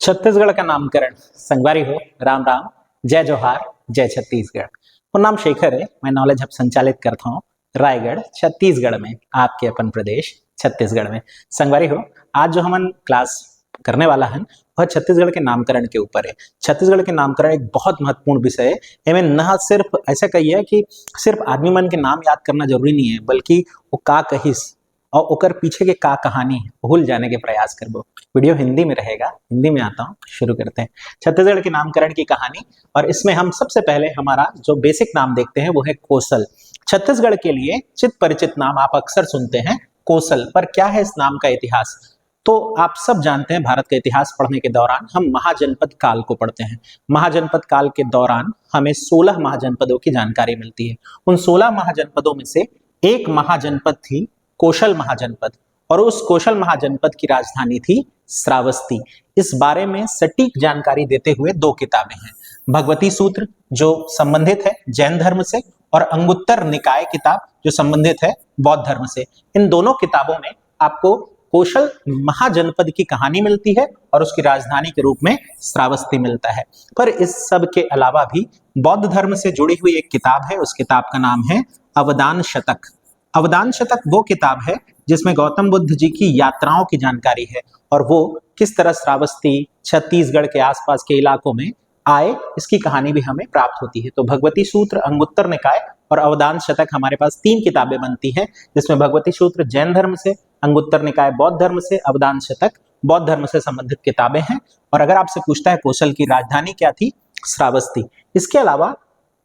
छत्तीसगढ़ का नामकरण संगवारी हो। राम राम, जय जोहार, जय छत्तीसगढ़। और नाम शेखर है। मैं नॉलेज हब संचालित करता हूँ रायगढ़ छत्तीसगढ़ में, आपके अपन प्रदेश छत्तीसगढ़ में। संगवारी हो, आज जो हम क्लास करने वाला है वह छत्तीसगढ़ के नामकरण के ऊपर है। छत्तीसगढ़ के नामकरण एक बहुत महत्वपूर्ण विषय है। इनमें न सिर्फ ऐसा कहिए कि सिर्फ आदमी मन के नाम याद करना जरूरी नहीं है, बल्कि वो का कहिस और ओकर पीछे के का कहानी है भूल जाने के प्रयास करबो। वीडियो हिंदी में रहेगा, हिंदी में आता हूँ, शुरू करते हैं छत्तीसगढ़ के नामकरण की कहानी। और इसमें हम सबसे पहले हमारा जो बेसिक नाम देखते हैं वो है कौशल। छत्तीसगढ़ के लिए चित परिचित नाम आप अक्सर सुनते हैं कौशल, पर क्या है इस नाम का इतिहास? तो आप सब जानते हैं, भारत का इतिहास पढ़ने के दौरान हम महाजनपद काल को पढ़ते हैं। महाजनपद काल के दौरान हमें 16 महाजनपदों की जानकारी मिलती है। उन 16 महाजनपदों में से एक महाजनपद थी कौशल महाजनपद, और उस कौशल महाजनपद की राजधानी थी श्रावस्ती। इस बारे में सटीक जानकारी देते हुए दो किताबें हैं, भगवती सूत्र जो संबंधित है जैन धर्म से, और अंगुत्तर निकाय किताब जो संबंधित है बौद्ध धर्म से। इन दोनों किताबों में आपको कौशल महाजनपद की कहानी मिलती है और उसकी राजधानी के रूप में श्रावस्ती मिलता है। पर इस सब के अलावा भी बौद्ध धर्म से जुड़ी हुई एक किताब है, उस किताब का नाम है अवदान शतक। अवदान शतक वो किताब है जिसमें गौतम बुद्ध जी की यात्राओं की जानकारी है और वो किस तरह श्रावस्ती छत्तीसगढ़ के आसपास के इलाकों में आए, इसकी कहानी भी हमें प्राप्त होती है। तो भगवती सूत्र, अंगुत्तर निकाय और अवदान शतक हमारे पास 3 किताबें बनती हैं, जिसमें भगवती सूत्र जैन धर्म से, अंगुत्तर निकाय बौद्ध धर्म से, अवदान शतक बौद्ध धर्म से संबंधित किताबें हैं। और अगर आपसे पूछता है कौशल की राजधानी क्या थी, श्रावस्ती। इसके अलावा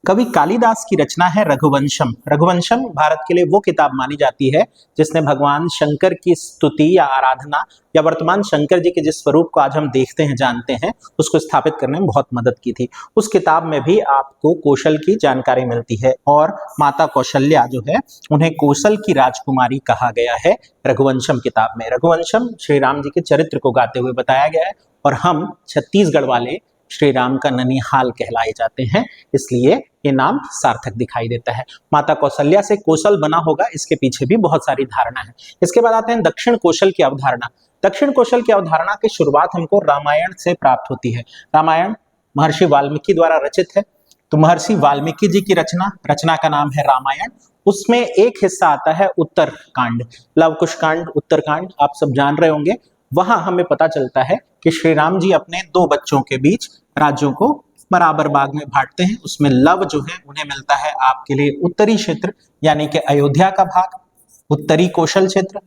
कवि कालिदास की रचना है रघुवंशम। रघुवंशम भारत के लिए वो किताब मानी जाती है जिसने भगवान शंकर की स्तुति या आराधना या वर्तमान शंकर जी के जिस स्वरूप को आज हम देखते हैं, जानते हैं, उसको स्थापित करने में बहुत मदद की थी। उस किताब में भी आपको कौशल की जानकारी मिलती है और माता कौशल्या जो है उन्हें कौशल की राजकुमारी कहा गया है रघुवंशम किताब में। रघुवंशम श्री राम जी के चरित्र को गाते हुए बताया गया है और हम छत्तीसगढ़ वाले श्री राम का ननिहाल कहलाए जाते हैं, इसलिए ये नाम सार्थक दिखाई देता है। माता कौशल्या से कौशल बना होगा, इसके पीछे भी बहुत सारी धारणा है। इसके बाद आते हैं दक्षिण कौशल की अवधारणा। दक्षिण कौशल की अवधारणा की शुरुआत हमको रामायण से प्राप्त होती है। रामायण महर्षि वाल्मीकि द्वारा रचित है। तो महर्षि वाल्मीकि जी की रचना का नाम है रामायण। उसमें एक हिस्सा आता है उत्तरकांड, लव कुश कांड, उत्तरकांड, आप सब जान रहे होंगे। वहां हमें पता चलता है कि श्री राम जी अपने 2 बच्चों के बीच राज्यों को बराबर भाग में बांटते हैं। उसमें लव जो है उन्हें मिलता है आपके लिए उत्तरी क्षेत्र, यानी कि अयोध्या का भाग, उत्तरी कौशल क्षेत्र,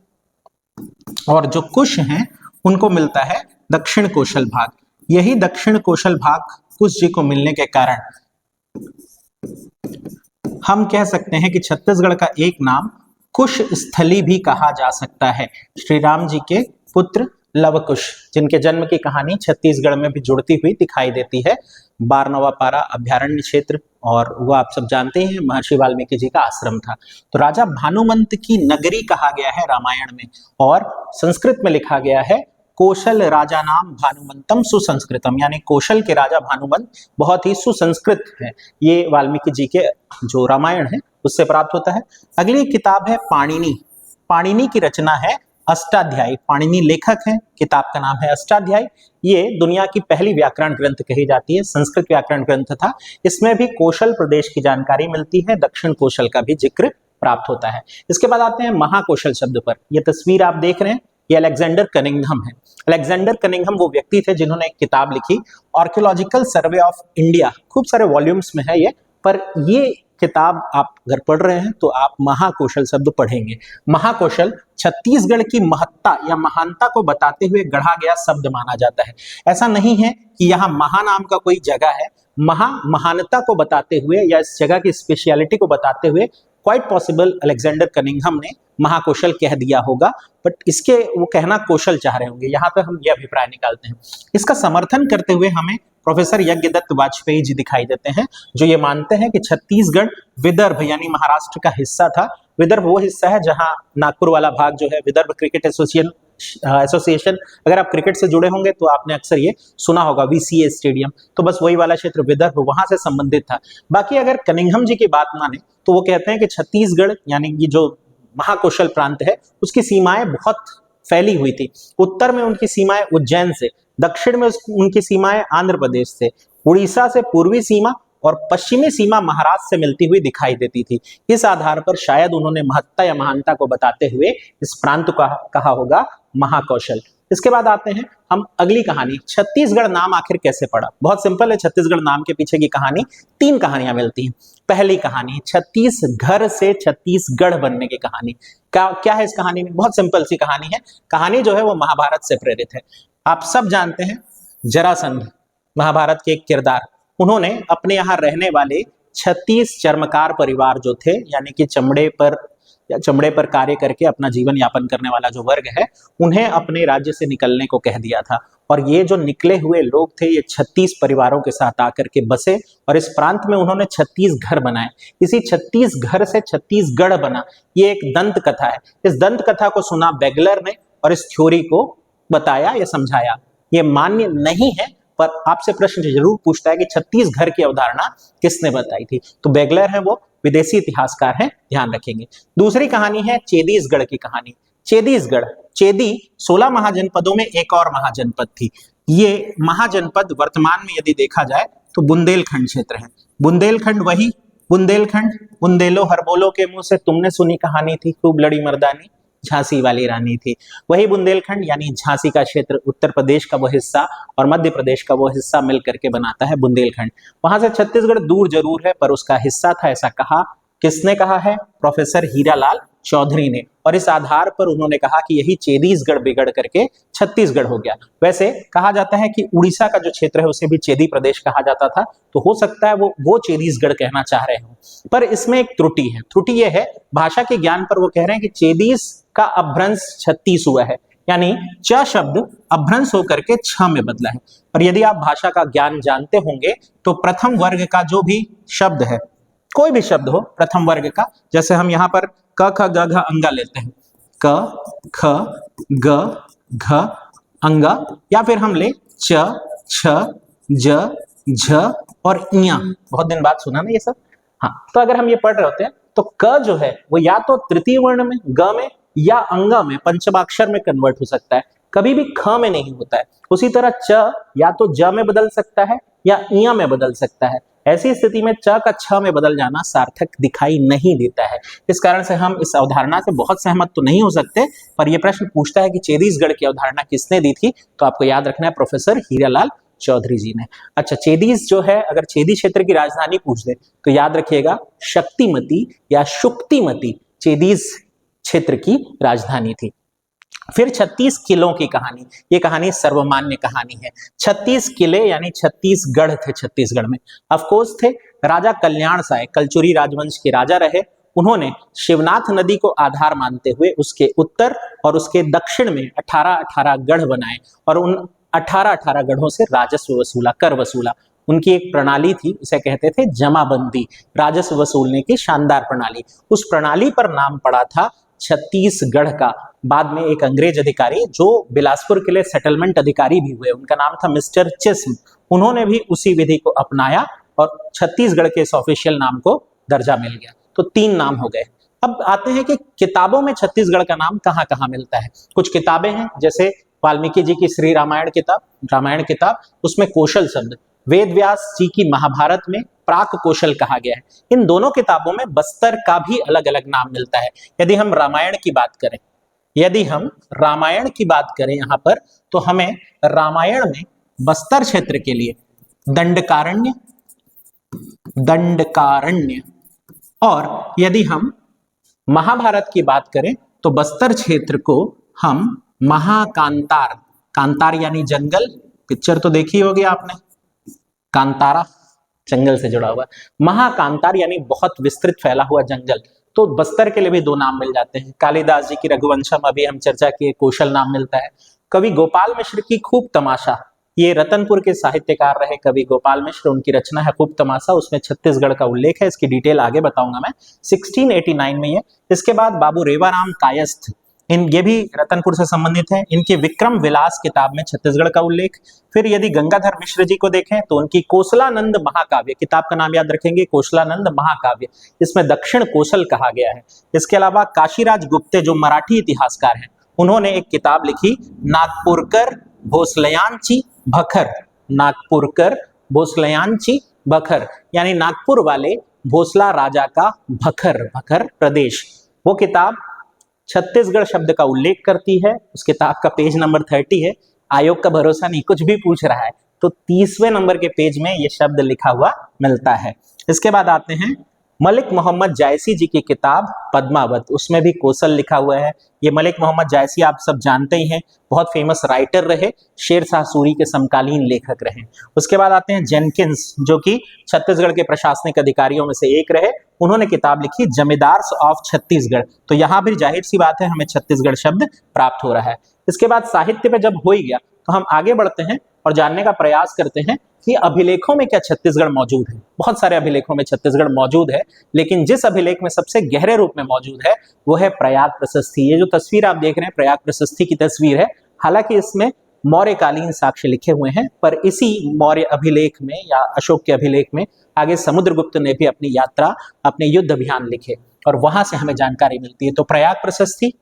और जो कुश हैं उनको मिलता है दक्षिण कौशल भाग। यही दक्षिण कौशल भाग कुश जी को मिलने के कारण हम कह सकते हैं कि छत्तीसगढ़ का एक नाम कुश स्थली भी कहा जा सकता है। श्री राम जी के पुत्र लव कुश, जिनके जन्म की कहानी छत्तीसगढ़ में भी जुड़ती हुई दिखाई देती है। बारनवा पारा अभ्यारण्य क्षेत्र, और वो आप सब जानते हैं महर्षि वाल्मीकि जी का आश्रम था। तो राजा भानुमंत की नगरी कहा गया है रामायण में, और संस्कृत में लिखा गया है कौशल राजा नाम भानुमंतम सुसंस्कृतम, यानी कौशल के राजा भानुमंत बहुत ही सुसंस्कृत है। ये वाल्मीकि जी के जो रामायण है उससे प्राप्त होता है। अगली किताब है पाणिनि। पाणिनि की रचना है अष्टाध्यायी। पाणिनि लेखक हैं, किताब का नाम है अष्टाध्यायी। ये दुनिया की पहली व्याकरण ग्रंथ कही जाती है, संस्कृत व्याकरण ग्रंथ था। इसमें भी कौशल प्रदेश की जानकारी मिलती है, दक्षिण कौशल का भी जिक्र प्राप्त होता है। इसके बाद आते हैं महाकौशल शब्द पर। यह तस्वीर आप देख रहे हैं, ये अलेक्जेंडर कनिंघम है। अलेक्जेंडर कनिंघम वो व्यक्ति थे जिन्होंने एक किताब लिखी, आर्कियोलॉजिकल सर्वे ऑफ इंडिया। खूब सारे वॉल्यूम्स में है ये, पर ये किताब आप अगर पढ़ रहे हैं तो आप महाकौशल शब्द पढ़ेंगे। महाकौशल छत्तीसगढ़ की महत्ता या महानता को बताते हुए गढ़ा गया शब्द माना जाता है। ऐसा नहीं है कि यहाँ महा नाम का कोई जगह है, महानता को बताते हुए या इस जगह की स्पेशलिटी को बताते हुए क्वाइट पॉसिबल अलेक्जेंडर कनिंघम ने महाकौशल कह दिया होगा, बट इसके वो कहना कौशल चाह रहे होंगे। यहाँ पे हम ये अभिप्राय निकालते हैं। इसका समर्थन करते हुए हमें प्रोफेसर यज्ञदत्त वाजपेयी जी दिखाई देते हैं, जो ये मानते हैं कि छत्तीसगढ़ विदर्भ यानी महाराष्ट्र का हिस्सा था। विदर्भ वो हिस्सा है जहां नागपुर वाला भाग जो है विदर्भ क्रिकेट एसोसिएशन, अगर आप क्रिकेट से जुड़े होंगे तो आपने अक्सर ये सुना होगा VCA स्टेडियम, तो बस वही वाला क्षेत्र विदर्भ वहां से संबंधित था। बाकी अगर कनिंघम जी की बात माने तो वो कहते हैं कि छत्तीसगढ़ यानी कि जो महाकौशल प्रांत है उसकी सीमाएं बहुत फैली हुई थी। उत्तर में उनकी सीमाएं उज्जैन से, दक्षिण में उनकी सीमाएं आंध्र प्रदेश से, उड़ीसा से पूर्वी सीमा और पश्चिमी सीमा महाराष्ट्र से मिलती हुई दिखाई देती थी। इस आधार पर शायद उन्होंने महत्ता या महानता को बताते हुए इस प्रांत को कहा होगा महाकौशल। इसके बाद आते हैं हम अगली कहानी, छत्तीसगढ़ नाम आखिर कैसे पड़ा। बहुत सिंपल है, छत्तीसगढ़ नाम के पीछे की कहानी, 3 कहानियां मिलती हैं। पहली कहानी छत्तीस घर से छत्तीसगढ़ बनने की कहानी। क्या है इस कहानी में? बहुत सिंपल सी कहानी है। कहानी जो है वो महाभारत से प्रेरित है। आप सब जानते हैं जरासंध महाभारत के एक किरदार, उन्होंने अपने यहाँ रहने वाले 36 चर्मकार परिवार जो थे, यानी कि चमड़े पर कार्य करके अपना जीवन यापन करने वाला जो वर्ग है, उन्हें अपने राज्य से निकलने को कह दिया था। और ये जो निकले हुए लोग थे, ये 36 परिवारों के साथ आकर के बसे और इस प्रांत में उन्होंने 36 घर बनाए। इसी 36 घर से छत्तीसगढ़ बना। ये एक दंत कथा है। इस दंत कथा को सुना बेगलर ने और इस थ्योरी को बताया या समझाया। ये मान्य नहीं है, पर आपसे प्रश्न जरूर पूछता है कि 36 घर की अवधारणा किसने बताई थी। तो बेगलर है, वो विदेशी इतिहासकार हैं, ध्यान रखेंगे। दूसरी कहानी है चेदीसगढ़ की कहानी। चेदीसगढ़, चेदी 16 महाजनपदों में एक और महाजनपद थी। ये महाजनपद वर्तमान में यदि देखा जाए तो बुंदेलखंड क्षेत्र है। बुंदेलखंड वही बुंदेलखंड, बुंदेलो हरबोलो के मुंह से तुमने सुनी कहानी थी, खूब लड़ी मर्दानी, झांसी वाली रानी थी। वही बुंदेलखंड यानी झांसी का क्षेत्र, उत्तर प्रदेश का वो हिस्सा और मध्य प्रदेश का वो हिस्सा मिल करके बनाता है बुंदेलखंड। वहां से छत्तीसगढ़ दूर जरूर है, पर उसका हिस्सा था, ऐसा कहा। किसने कहा है? प्रोफेसर हीरालाल चौधरी ने। और इस आधार पर उन्होंने कहा कि यही चेदीसगढ़ बिगड़ करके छत्तीसगढ़ हो गया। वैसे कहा जाता है कि उड़ीसा का जो क्षेत्र है उसे भी चेदी प्रदेश कहा जाता था, तो हो सकता है वो चेदीसगढ़ कहना चाह रहे हो। पर इसमें एक त्रुटि है। त्रुटि यह है, भाषा के ज्ञान पर वो कह रहे हैं कि चेदीस का अपभ्रंश 36 हुआ है, यानी च शब्द अपभ्रंश होकर के छ में बदला है। और यदि आप भाषा का ज्ञान जानते होंगे तो प्रथम वर्ग का जो भी शब्द है, कोई भी शब्द हो प्रथम वर्ग का, जैसे हम यहाँ पर क ख ग घ अंगा लेते हैं, क ख ग घ अंगा, या फिर हम ले च छ ज झ और इया। बहुत दिन बाद सुना ना ये सब। हाँ, तो अगर हम ये पढ़ रहे होते हैं तो क जो है वो या तो तृतीय वर्ण में, ग में या अंगा में, पंचमाक्षर में कन्वर्ट हो सकता है, कभी भी ख में नहीं होता है। उसी तरह च या तो ज में बदल सकता है या इया में बदल सकता है। ऐसी स्थिति में च का छ में बदल जाना सार्थक दिखाई नहीं देता है। इस कारण से हम इस अवधारणा से बहुत सहमत तो नहीं हो सकते, पर यह प्रश्न पूछता है कि चेदीसगढ़ की अवधारणा किसने दी थी, तो आपको याद रखना है प्रोफेसर हीरालाल चौधरी जी ने। अच्छा, चेदीस जो है, अगर चेदी क्षेत्र की राजधानी पूछ दे तो याद रखिएगा शक्तिमती या शुक्तिमती चेदीस क्षेत्र की राजधानी थी। फिर 36 किलों की कहानी। ये कहानी सर्वमान्य कहानी है। 36 किले यानी 36 गढ़ थे छत्तीसगढ़ में। ऑफकोर्स थे। राजा कल्याण साय कलचुरी राजवंश के राजा रहे। उन्होंने शिवनाथ नदी को आधार मानते हुए उसके उत्तर और उसके दक्षिण में 18-18 गढ़ बनाए और उन 18-18 गढ़ों से राजस्व वसूला, कर वसूला। उनकी एक प्रणाली थी, उसे कहते थे जमाबंदी, राजस्व वसूलने की शानदार प्रणाली। उस प्रणाली पर नाम पड़ा था छत्तीसगढ़ का। बाद में एक अंग्रेज अधिकारी जो बिलासपुर के लिए सेटलमेंट अधिकारी भी हुए, उनका नाम था मिस्टर चिस्म, उन्होंने भी उसी विधि को अपनाया और छत्तीसगढ़ के इस ऑफिशियल नाम को दर्जा मिल गया। तो 3 नाम हो गए। अब आते हैं कि किताबों में छत्तीसगढ़ का नाम कहाँ कहाँ मिलता है। कुछ किताबें हैं, जैसे वाल्मीकि जी की श्री रामायण किताब, उसमें कौशल शब्द, वेद व्यास जी की महाभारत में प्राक कौशल कहा गया है। इन दोनों किताबों में बस्तर का भी अलग अलग नाम मिलता है। यदि हम रामायण की बात करें यहाँ पर, तो हमें रामायण में बस्तर क्षेत्र के लिए दंडकारण्य, और यदि हम महाभारत की बात करें तो बस्तर क्षेत्र को हम महाकांतार, कांतार यानी जंगल, पिक्चर तो देखी होगी आपने, कांतारा जंगल से जुड़ा हुआ, महाकांतार यानी बहुत विस्तृत फैला हुआ जंगल। तो बस्तर के लिए भी 2 नाम मिल जाते हैं। कालिदास जी की रघुवंशम, अभी हम चर्चा किए, कौशल नाम मिलता है। कवि गोपाल मिश्र की खूब तमाशा, ये रतनपुर के साहित्यकार रहे कवि गोपाल मिश्र, उनकी रचना है खूब तमाशा, उसमें छत्तीसगढ़ का उल्लेख है। इसकी डिटेल आगे बताऊंगा मैं। 1689 में ये। इसके बाद बाबू रेवाराम कायस्थ, ये भी रतनपुर से संबंधित है। इनके विक्रम विलास किताब में छत्तीसगढ़ का उल्लेख। फिर यदि गंगाधर मिश्र जी को देखें तो उनकी कोसलानंद महाकाव्य, किताब का नाम याद रखेंगे, कोसलानंद महाकाव्य, इसमें दक्षिण कोसल कहा गया है। इसके अलावा काशीराज गुप्ते जो मराठी इतिहासकार हैं, उन्होंने एक किताब लिखी नागपुरकर भोसलयांची भखर, नागपुरकर भोसलयांची भखर, यानी नागपुर वाले भोसला राजा का भखर, भखर प्रदेश। वो किताब छत्तीसगढ़ शब्द का उल्लेख करती है। उस किताब का पेज नंबर 30 है। आयोग का भरोसा नहीं, कुछ भी पूछ रहा है तो 30वें नंबर के पेज में ये शब्द लिखा हुआ मिलता है। इसके बाद आते हैं मलिक मोहम्मद जायसी जी की किताब पद्मावत, उसमें भी कौशल लिखा हुआ है। ये मलिक मोहम्मद जायसी आप सब जानते ही हैं, बहुत फेमस राइटर रहे, शेरशाह सूरी के समकालीन लेखक रहे। उसके बाद आते हैं जेनकिंस, जो कि छत्तीसगढ़ के प्रशासनिक अधिकारियों में से एक रहे। उन्होंने किताब लिखी जमींदार्स ऑफ छत्तीसगढ़, तो यहाँ भी जाहिर सी बात है हमें छत्तीसगढ़ शब्द प्राप्त हो रहा है। इसके बाद साहित्य पे जब हो ही गया तो हम आगे बढ़ते हैं और जानने का प्रयास करते हैं कि अभिलेखों में क्या छत्तीसगढ़ मौजूद है। बहुत सारे अभिलेखों में छत्तीसगढ़ मौजूद है, लेकिन जिस अभिलेख में सबसे गहरे रूप में मौजूद है वो है प्रयाग प्रशस्ति। ये जो तस्वीर आप देख रहे हैं प्रयाग प्रशस्ति की तस्वीर है। हालांकि इसमें मौर्यकालीन साक्ष्य लिखे हुए हैं, पर इसी मौर्य अभिलेख में या अशोक के अभिलेख में आगे समुद्रगुप्त ने भी अपनी यात्रा, अपने युद्ध अभियान लिखे और वहां से हमें जानकारी मिलती है। तो प्रयाग प्रशस्ति,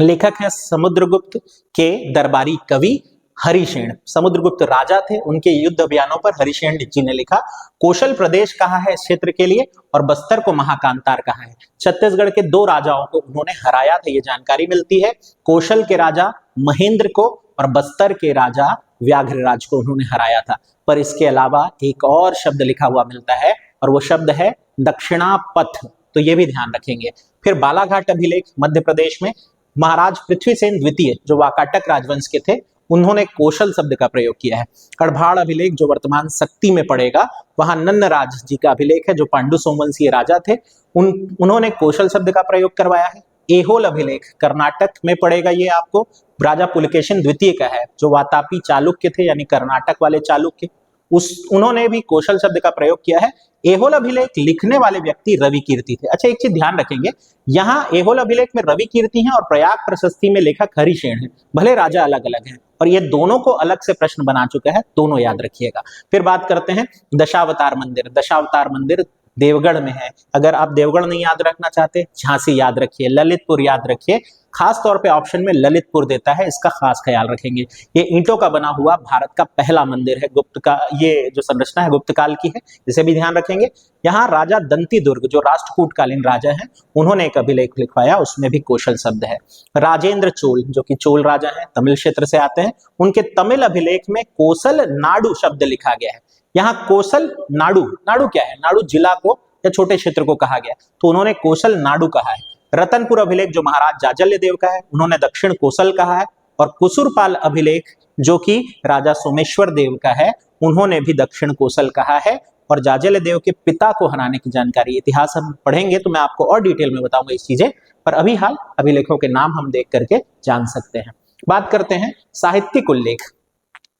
लेखक है समुद्रगुप्त के दरबारी कवि हरिशेन। समुद्रगुप्त राजा थे, उनके युद्ध अभियानों पर हरिशेन जी ने लिखा। कौशल प्रदेश कहा है इस क्षेत्र के लिए और बस्तर को महाकांतार कहा है। छत्तीसगढ़ के 2 राजाओं को उन्होंने हराया था, ये जानकारी मिलती है। कौशल के राजा महेंद्र को और बस्तर के राजा व्याघ्रराज को उन्होंने हराया था। पर इसके अलावा एक और शब्द लिखा हुआ मिलता है और वो शब्द है दक्षिणापथ, तो ये भी ध्यान रखेंगे। फिर बालाघाट अभिलेख मध्य प्रदेश में महाराज पृथ्वीसेन द्वितीय जो वाकाटक राजवंश के थे, उन्होंने कौशल शब्द का प्रयोग किया है। कड़भाड़ अभिलेख जो वर्तमान शक्ति में पड़ेगा, वहां नन्नराज जी का अभिलेख है जो पांडु सोमवंशीय राजा थे, उन्होंने कौशल शब्द का प्रयोग करवाया है। एहोल अभिलेख कर्नाटक में पड़ेगा, ये आपको राजा पुलकेशिन द्वितीय का है जो वातापी चालुक्य थे, यानी कर्नाटक वाले चालुक्य, उन्होंने भी कौशल शब्द का प्रयोग किया है। एहोल अभिलेख लिखने वाले व्यक्ति रवि कीर्ति थे। अच्छा, एक चीज ध्यान रखेंगे, यहाँ एहोल अभिलेख में रवि कीर्ति हैं और प्रयाग प्रशस्ति में लेखक हरिशेन है। भले राजा अलग अलग हैं और ये दोनों को अलग से प्रश्न बना चुका है, दोनों याद रखिएगा। फिर बात करते हैं दशावतार मंदिर। दशावतार मंदिर देवगढ़ में है। अगर आप देवगढ़ नहीं याद रखना चाहते, झांसी याद रखिए, ललितपुर याद रखिए। खास तौर पे ऑप्शन में ललितपुर देता है, इसका खास ख्याल रखेंगे। ये ईंटों का बना हुआ भारत का पहला मंदिर है, गुप्त का, ये जो संरचना है गुप्त काल की है, इसे भी ध्यान रखेंगे। यहाँ राजा दंती दुर्ग जो राष्ट्रकूटकालीन राजा हैं, उन्होंने एक अभिलेख लिखवाया, उसमें भी कौशल शब्द है। राजेंद्र चोल जो कि चोल राजा हैं, तमिल क्षेत्र से आते हैं, उनके तमिल अभिलेख में कौशल नाडु शब्द लिखा गया है। यहाँ कौशल नाडु, नाडु क्या है? नाडु जिला को या छोटे क्षेत्र को कहा गया, तो उन्होंने कौशल नाडु कहा है। रतनपुर अभिलेख जो महाराज जाजल्य देव का है, उन्होंने दक्षिण कौशल कहा है। और कुसुरपाल अभिलेख जो कि राजा सोमेश्वर देव का है, उन्होंने भी दक्षिण कौशल कहा है। और जाजल्य देव के पिता को हराने की जानकारी, इतिहास हम पढ़ेंगे तो मैं आपको और डिटेल में बताऊंगा इस चीजें, पर अभी हाल अभिलेखों के नाम हम देख करके जान सकते हैं। बात करते हैं साहित्यिक उल्लेख।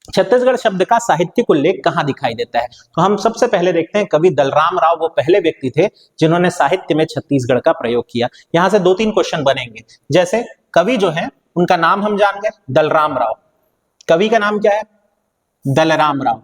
छत्तीसगढ़ शब्द का साहित्यिक उल्लेख कहाँ दिखाई देता है? तो हम सबसे पहले देखते हैं कवि दलराम राव वो पहले व्यक्ति थे जिन्होंने साहित्य में छत्तीसगढ़ का प्रयोग किया। यहां से 2-3 क्वेश्चन बनेंगे। जैसे कवि जो है उनका नाम हम जान गए, दलराम राव। कवि का नाम क्या है? दलराम राव।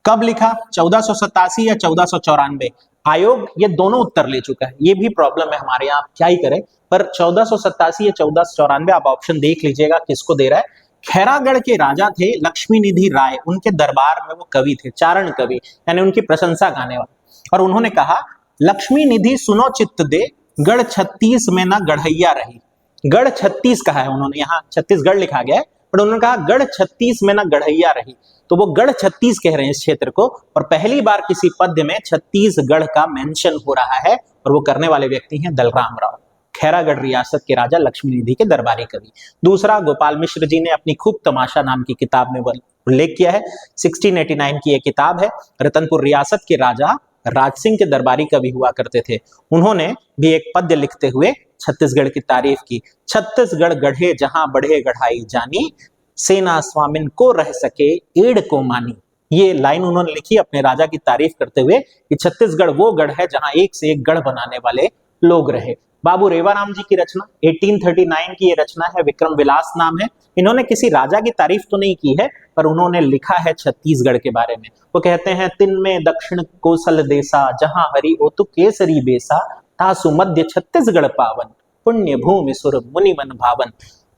कब लिखा? 1487 या 1494? आयोग ये दोनों उत्तर ले चुका है, ये भी प्रॉब्लम है हमारे यहाँ, क्या ही करें। पर 1487 या 1494 आप ऑप्शन देख लीजिएगा किसको दे रहा है। खैरागढ़ के राजा थे लक्ष्मी निधि राय, उनके दरबार में वो कवि थे, चारण कवि, यानी उनकी प्रशंसा गाने वाले। और उन्होंने कहा, लक्ष्मी निधि सुनो चित्त दे, गढ़ 36 में ना गढ़ैया रही। गढ़ 36 कहा है उन्होंने, यहाँ छत्तीसगढ़ लिखा गया है, पर उन्होंने कहा गढ़ 36 में ना गढ़ैया रही, तो वो गढ़ 36 कह रहे हैं इस क्षेत्र को। और पहली बार किसी पद्य में छत्तीसगढ़ का मेंशन हो रहा है, और वो करने वाले व्यक्ति हैं दलराम राव, खैरागढ़ रियासत के राजा लक्ष्मी निधि के दरबारी कवि। दूसरा, गोपाल मिश्र जी ने अपनी खूब तमाशा नाम की किताब में उल्लेख किया है। 1689 की यह किताब है। रतनपुर रियासत के राजा राज सिंह के दरबारी कवि हुआ करते थे, उन्होंने भी एक पद्य लिखते हुए छत्तीसगढ़ की तारीफ की। छत्तीसगढ़ गढ़े जहां बढ़े गढ़ाई जानी, सेना स्वामिन को रह सके एड़ को मानी। ये लाइन उन्होंने लिखी अपने राजा की तारीफ करते हुए कि छत्तीसगढ़ वो गढ़ है जहां एक से एक गढ़ बनाने वाले लोग रहे। बाबू रेवाराम जी की रचना 1839 की ये रचना है, विक्रम विलास नाम है। इन्होंने किसी राजा की तारीफ तो नहीं की है, पर उन्होंने लिखा है छत्तीसगढ़ के बारे में। वो कहते हैं, तिन में दक्षिण कौशल देसा, जहां हरि ओतु केसरी बेसा, तासु मध्य छत्तीसगढ़ पावन, पुण्य भूमि सुर मुनि मन भावन।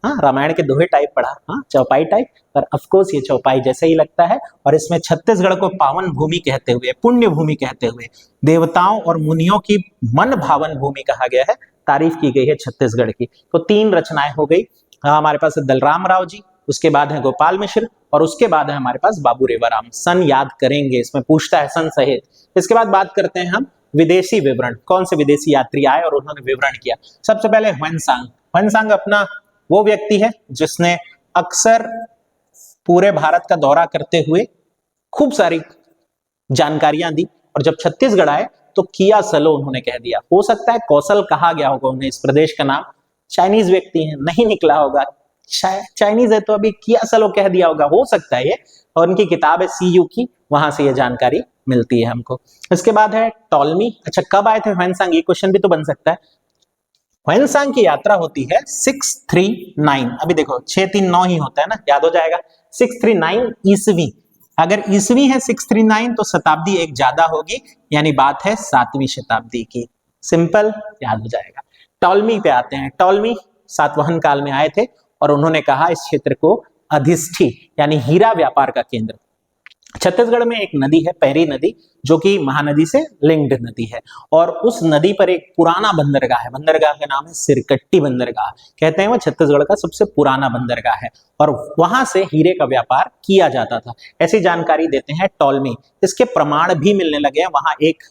हाँ, रामायण के दोहे टाइप पढ़ा, हाँ चौपाई टाइप, पर ऑफकोर्स ये चौपाई जैसे ही लगता है। और इसमें छत्तीसगढ़ को पावन भूमि कहते हुए, पुण्य भूमि कहते हुए, देवताओं और मुनियों की मन भावन भूमि कहा गया है, तारीफ की गई है छत्तीसगढ़ की। तो 3 रचनाएं हो गई। हमारे पास है दलराम राव जी, उसके बाद है गोपाल मिश्र, और उसके बाद है हमारे पास बाबू रेवाराम। सन याद करेंगे, इसमें पूछता है सन सहित। इसके बाद बात करते हैं हम विदेशी विवरण, कौन से विदेशी यात्री आए और उन्होंने विवरण किया। सबसे पहले ह्वेनसांग। ह्वेनसांग अपना वो व्यक्ति है जिसने अक्सर पूरे भारत का दौरा करते हुए खूब सारी जानकारियां दी, और जब छत्तीसगढ़ आए तो किया सलो उन्होंने कह दिया। हो सकता है कौशल कहा गया होगा उन्हें, इस प्रदेश का नाम, चाइनीज व्यक्ति है, नहीं निकला होगा, चाइनीज है तो अभी किया सलो कह दिया होगा, हो सकता है ये। और उनकी किताब है सीयू की, वहां से ये जानकारी मिलती है हमको। इसके बाद है टॉलमी। अच्छा, कब आए थे ह्वेनसांग, ये क्वेश्चन भी तो बन सकता है। ह्वेनसांग की यात्रा होती है 639। अभी देखो 639 ही होता है ना, याद हो जाएगा। 639 ईसवी, अगर ईसवी है 639 तो शताब्दी एक ज्यादा होगी, यानी बात है 7वीं शताब्दी की। सिंपल, याद हो जाएगा। टॉलमी पे आते हैं। टॉलमी सातवाहन काल में आए थे और उन्होंने कहा इस क्षेत्र को अधिष्ठी यानी हीरा व्यापार का केंद्र। छत्तीसगढ़ में एक नदी है, पैरी नदी, जो कि महानदी से लिंक्ड नदी है, और उस नदी पर एक पुराना बंदरगाह है। बंदरगाह का नाम है सिरकट्टी बंदरगाह, कहते हैं वो छत्तीसगढ़ का सबसे पुराना बंदरगाह है, और वहां से हीरे का व्यापार किया जाता था, ऐसी जानकारी देते हैं टॉलमी। इसके प्रमाण भी मिलने लगे हैं। वहां एक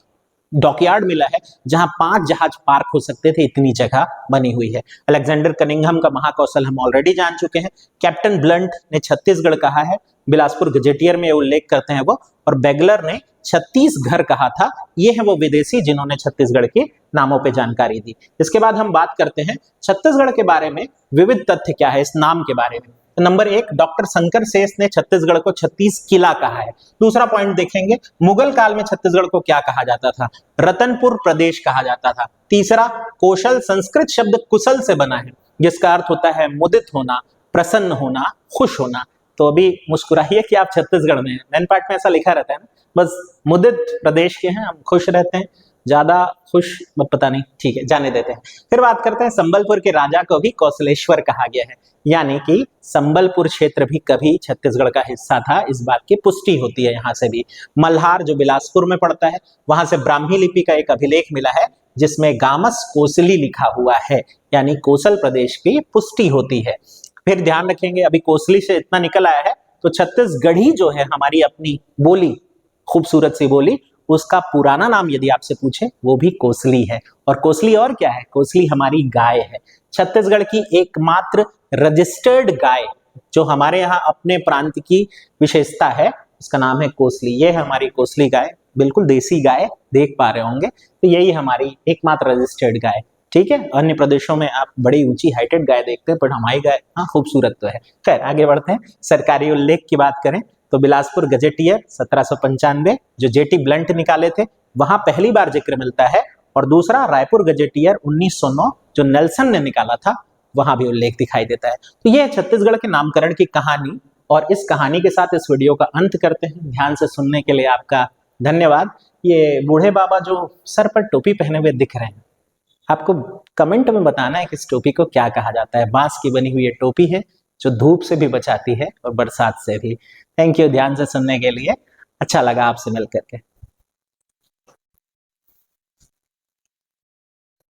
डॉकयार्ड मिला है जहां 5 जहाज पार्क हो सकते थे, इतनी जगह बनी हुई है। अलेक्जेंडर कनिंघम का महाकौशल हम ऑलरेडी जान चुके हैं। कैप्टन ब्लंट ने छत्तीसगढ़ कहा है, बिलासपुर गजेटियर में उल्लेख करते हैं वो, और बेगलर ने 36 घर कहा था। ये है वो विदेशी जिन्होंने छत्तीसगढ़ के नामों पे जानकारी दी। इसके बाद हम बात करते हैं छत्तीसगढ़ के बारे में, विविध तथ्य क्या है इस नाम के बारे में। नंबर 1, डॉक्टर शंकर शेष ने छत्तीसगढ़ को 36 किला कहा है। दूसरा पॉइंट देखेंगे, मुगल काल में छत्तीसगढ़ को क्या कहा जाता था, रतनपुर प्रदेश कहा जाता था। तीसरा, कौशल संस्कृत शब्द कुशल से बना है, जिसका अर्थ होता है मुदित होना, प्रसन्न होना, खुश होना। तो अभी मुस्कुराइए कि आप छत्तीसगढ़ में हैं, मेन पार्ट में ऐसा लिखा रहता है ना, बस मुदित प्रदेश के हैं, हम खुश रहते हैं, ज्यादा खुश पता नहीं, ठीक है जाने देते हैं। फिर बात करते हैं संबलपुर के राजा को भी कौशलेश्वर कहा गया है, यानी कि संबलपुर क्षेत्र भी कभी छत्तीसगढ़ का हिस्सा था, इस बात की पुष्टि होती है यहाँ से भी। मल्हार जो बिलासपुर में पड़ता है, वहां से ब्राह्मी लिपि का एक अभिलेख मिला है जिसमें गामस कोसली लिखा हुआ है, यानी कोसल प्रदेश की पुष्टि होती है। फिर ध्यान रखेंगे, अभी कोसली से इतना निकल आया है तो छत्तीसगढ़ी जो है हमारी अपनी बोली, खूबसूरत सी बोली, उसका पुराना नाम यदि आपसे पूछे वो भी कोसली है। और कोसली और क्या है, कोसली हमारी गाय है, छत्तीसगढ़ की एकमात्र रजिस्टर्ड गाय जो हमारे यहाँ अपने प्रांत की विशेषता है, उसका नाम है कोसली। ये है हमारी कोसली गाय, बिल्कुल देसी गाय देख पा रहे होंगे, तो यही हमारी एकमात्र रजिस्टर्ड गाय। ठीक है, अन्य प्रदेशों में आप बड़ी ऊंची हाइटेड गाय देखते हैं, पर हमारी गाय हाँ खूबसूरत तो है। खैर आगे बढ़ते हैं। सरकारी उल्लेख की बात करें तो बिलासपुर गजेटियर 1795 जो जेटी ब्लंट निकाले थे, वहां पहली बार जिक्र मिलता है, और दूसरा रायपुर गजेटियर 1909 जो नेल्सन ने निकाला था, वहां भी उल्लेख दिखाई देता है। तो यह है छत्तीसगढ़ के नामकरण की कहानी, और इस कहानी के साथ इस वीडियो का अंत करते हैं। ध्यान से सुनने के लिए आपका धन्यवाद। ये बूढ़े बाबा जो सर पर टोपी पहने हुए दिख रहे हैं, आपको कमेंट में बताना है कि इस टोपी को क्या कहा जाता है। बांस की बनी हुई ये टोपी है जो धूप से भी बचाती है और बरसात से भी। थैंक यू ध्यान से सुनने के लिए, अच्छा लगा आपसे मिलकर के।